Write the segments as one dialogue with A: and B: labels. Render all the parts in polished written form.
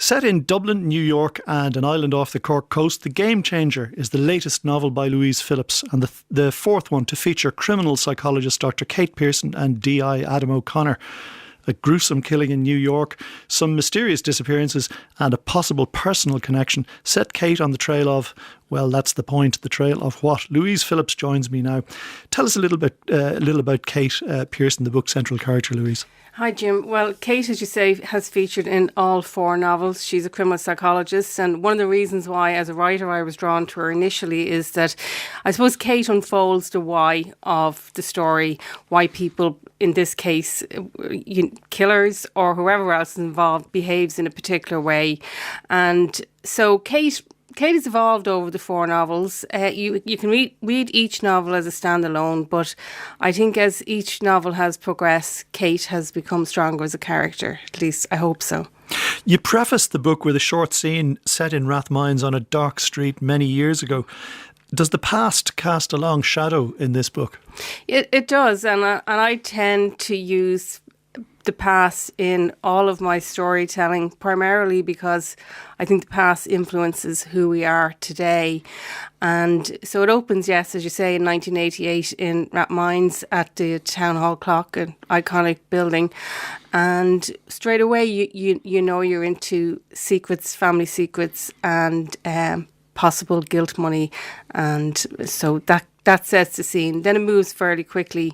A: Set in Dublin, New York and an island off the Cork coast, The Game Changer is the latest novel by Louise Phillips and the fourth one to feature criminal psychologist Dr. Kate Pearson and DI Adam O'Connor. A gruesome killing in New York, some mysterious disappearances and a possible personal connection set Kate on the trail of, well, that's the point, the trail of what? Louise Phillips joins me now. Tell us a little about Kate Pearson, the book's central character, Louise.
B: Hi, Jim. Well, Kate, as you say, has featured in all four novels. She's a criminal psychologist, and one of the reasons why, as a writer, I was drawn to her initially is that I suppose Kate unfolds the why of the story, why people, in this case, killers or whoever else is involved, behaves in a particular way. And so Kate has evolved over the four novels. You can read each novel as a standalone, but I think as each novel has progressed, Kate has become stronger as a character. At least I hope so.
A: You prefaced the book with a short scene set in Rathmines on a dark street many years ago. Does the past cast a long shadow in this book?
B: It does, and I tend to use the past in all of my storytelling, primarily because I think the past influences who we are today. And so it opens, yes, as you say, in 1988 in Rathmines at the Town Hall Clock, an iconic building. And straight away, you know you're into secrets, family secrets, and possible guilt money. And so that sets the scene. Then it moves fairly quickly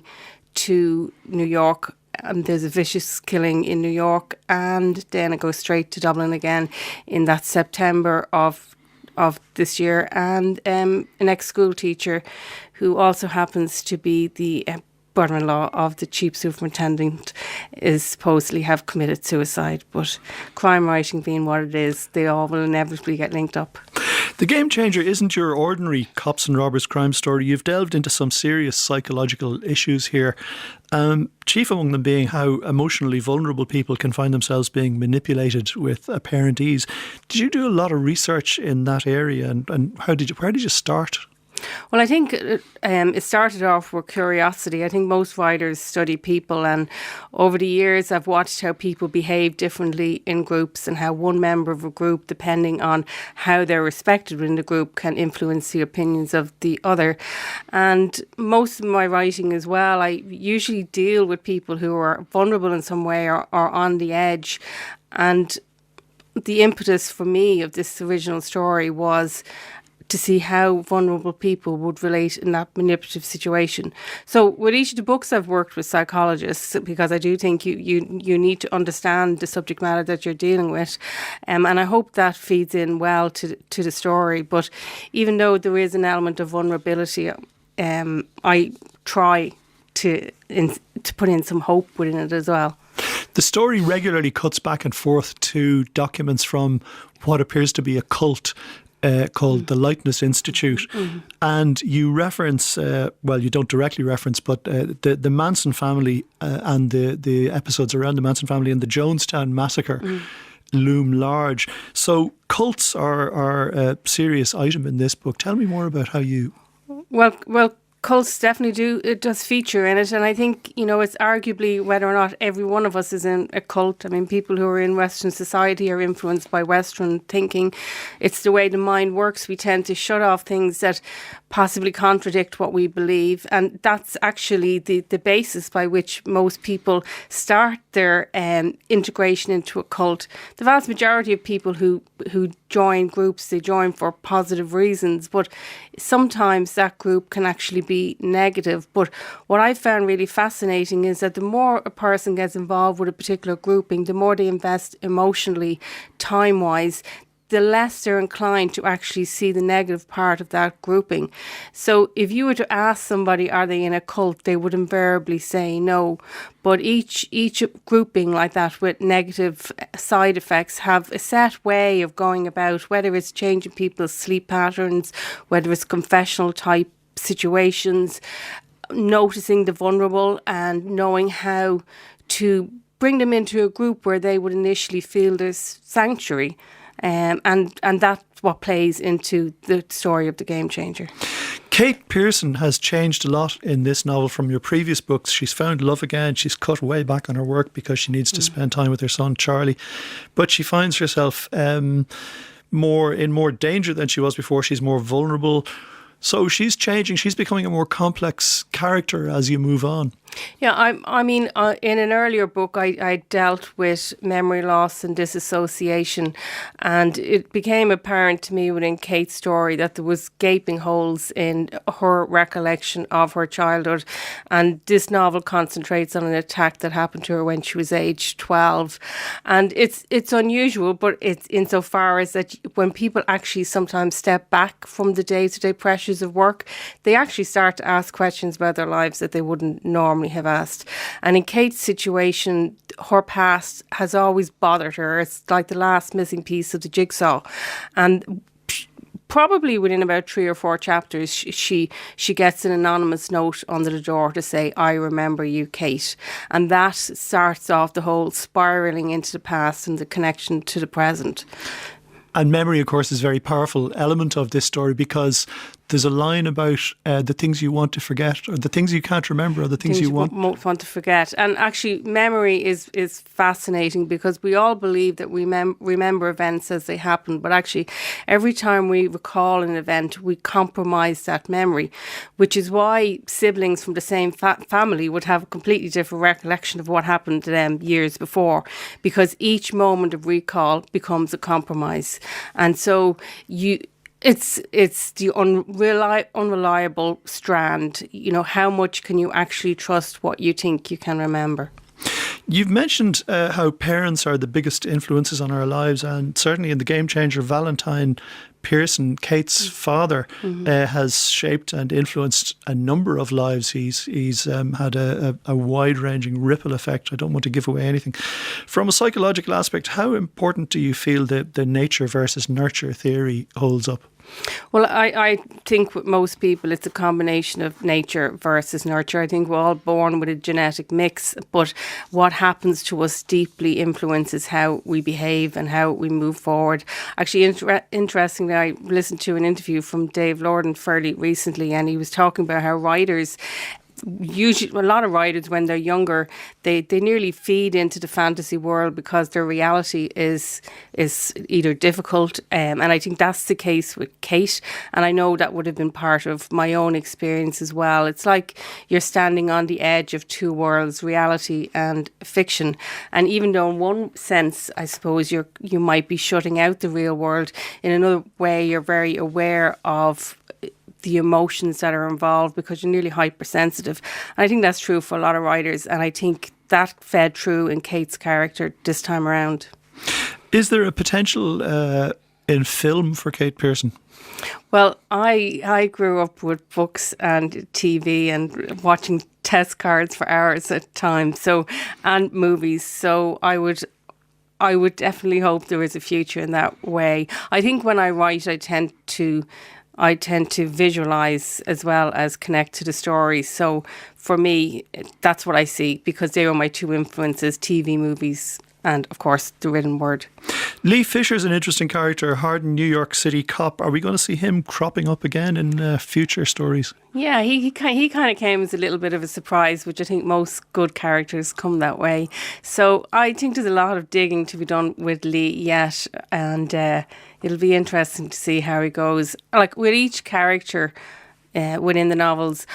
B: to New York. There's a vicious killing in New York, and then it goes straight to Dublin again in that September of this year. And an ex-school teacher who also happens to be the brother-in-law of the chief superintendent is supposedly have committed suicide. But crime writing being what it is, they all will inevitably get linked up.
A: The Game Changer isn't your ordinary cops and robbers crime story. You've delved into some serious psychological issues here, chief among them being how emotionally vulnerable people can find themselves being manipulated with apparent ease. Did you do a lot of research in that area, and where did you start?
B: Well, I think it started off with curiosity. I think most writers study people, and over the years I've watched how people behave differently in groups and how one member of a group, depending on how they're respected in the group, can influence the opinions of the other. And most of my writing as well, I usually deal with people who are vulnerable in some way or on the edge. And the impetus for me of this original story was to see how vulnerable people would relate in that manipulative situation. So with each of the books I've worked with psychologists, because I do think you need to understand the subject matter that you're dealing with. And I hope that feeds in well to the story. But even though there is an element of vulnerability, I try to put in some hope within it as well.
A: The story regularly cuts back and forth to documents from what appears to be a cult called the Lightness Institute. Mm-hmm. And you reference, you don't directly reference, but the Manson family and the episodes around the Manson family and the Jonestown massacre loom large. So cults are a serious item in this book. Tell me more about how you...
B: Well, cults definitely does feature in it, and I think, it's arguably whether or not every one of us is in a cult. I mean, people who are in Western society are influenced by Western thinking. It's the way the mind works. We tend to shut off things that possibly contradict what we believe, and that's actually the basis by which most people start their integration into a cult. The vast majority of people who join groups, they join for positive reasons, but sometimes that group can actually be negative. But what I found really fascinating is that the more a person gets involved with a particular grouping, the more they invest emotionally, time-wise, the less they're inclined to actually see the negative part of that grouping. So if you were to ask somebody, are they in a cult, they would invariably say no. But each grouping like that with negative side effects have a set way of going about, whether it's changing people's sleep patterns, whether it's confessional type situations, noticing the vulnerable and knowing how to bring them into a group where they would initially feel this sanctuary. And that's what plays into the story of The Game Changer.
A: Kate Pearson has changed a lot in this novel from your previous books. She's found love again. She's cut way back on her work because she needs to spend time with her son, Charlie. But she finds herself more danger than she was before. She's more vulnerable. So she's changing. She's becoming a more complex character as you move on.
B: Yeah, I mean, in an earlier book, I dealt with memory loss and disassociation, and it became apparent to me within Kate's story that there was gaping holes in her recollection of her childhood, and this novel concentrates on an attack that happened to her when she was aged 12, and it's unusual, but it's insofar as that when people actually sometimes step back from the day-to-day pressures of work, they actually start to ask questions about their lives that they wouldn't normally have asked. And in Kate's situation, her past has always bothered her. It's like the last missing piece of the jigsaw. And probably within about 3 or 4 chapters, she gets an anonymous note under the door to say, "I remember you, Kate." And that starts off the whole spiralling into the past and the connection to the present.
A: And memory, of course, is a very powerful element of this story, because there's a line about the things you want to forget, or the things you can't remember, or the things you
B: want to forget. And actually, memory is fascinating, because we all believe that we remember events as they happen, but actually, every time we recall an event, we compromise that memory, which is why siblings from the same family would have a completely different recollection of what happened to them years before, because each moment of recall becomes a compromise. And so it's the unreliable strand. You know, how much can you actually trust what you think you can remember?
A: You've mentioned how parents are the biggest influences on our lives, and certainly in The Game Changer, Valentine Pearson, Kate's father, has shaped and influenced a number of lives. He's had a wide-ranging ripple effect. I don't want to give away anything. From a psychological aspect, how important do you feel the nature versus nurture theory holds up?
B: Well, I think with most people it's a combination of nature versus nurture. I think we're all born with a genetic mix, but what happens to us deeply influences how we behave and how we move forward. Actually, interestingly, I listened to an interview from Dave Lorden fairly recently, and he was talking about how writers, usually a lot of writers when they're younger, they nearly feed into the fantasy world because their reality is either difficult, and I think that's the case with Kate, and I know that would have been part of my own experience as well. It's like you're standing on the edge of two worlds, reality and fiction, and even though in one sense I suppose you might be shutting out the real world, in another way you're very aware of the emotions that are involved because you're nearly hypersensitive. And I think that's true for a lot of writers, and I think that fed through in Kate's character this time around.
A: Is there a potential in film for Kate Pearson?
B: Well, I grew up with books and TV and watching test cards for hours at a time, and movies. So I would definitely hope there is a future in that way. I think when I write, I tend to visualize as well as connect to the story. So for me, that's what I see, because they were my two influences: TV, movies, and of course the written word.
A: Lee Fisher's an interesting character, hardened New York City cop. Are we going to see him cropping up again in future stories?
B: Yeah, he kind of came as a little bit of a surprise, which I think most good characters come that way. So I think there's a lot of digging to be done with Lee yet, and it'll be interesting to see how he goes. Like with each character within the novels,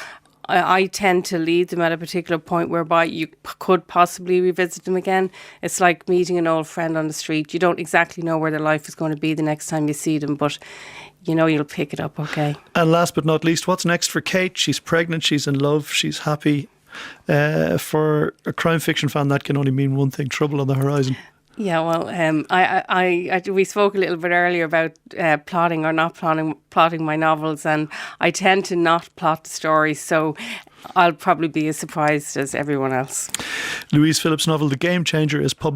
B: I tend to leave them at a particular point whereby you could possibly revisit them again. It's like meeting an old friend on the street. You don't exactly know where their life is going to be the next time you see them, but you know you'll pick it up okay. And
A: last but not least, what's next for Kate? She's pregnant, she's in love, she's happy. For a crime fiction fan, that can only mean one thing: trouble on the horizon.
B: Yeah, well, we spoke a little bit earlier about plotting or not plotting my novels, and I tend to not plot the stories, so I'll probably be as surprised as everyone else.
A: Louise Phillips' novel The Game Changer is published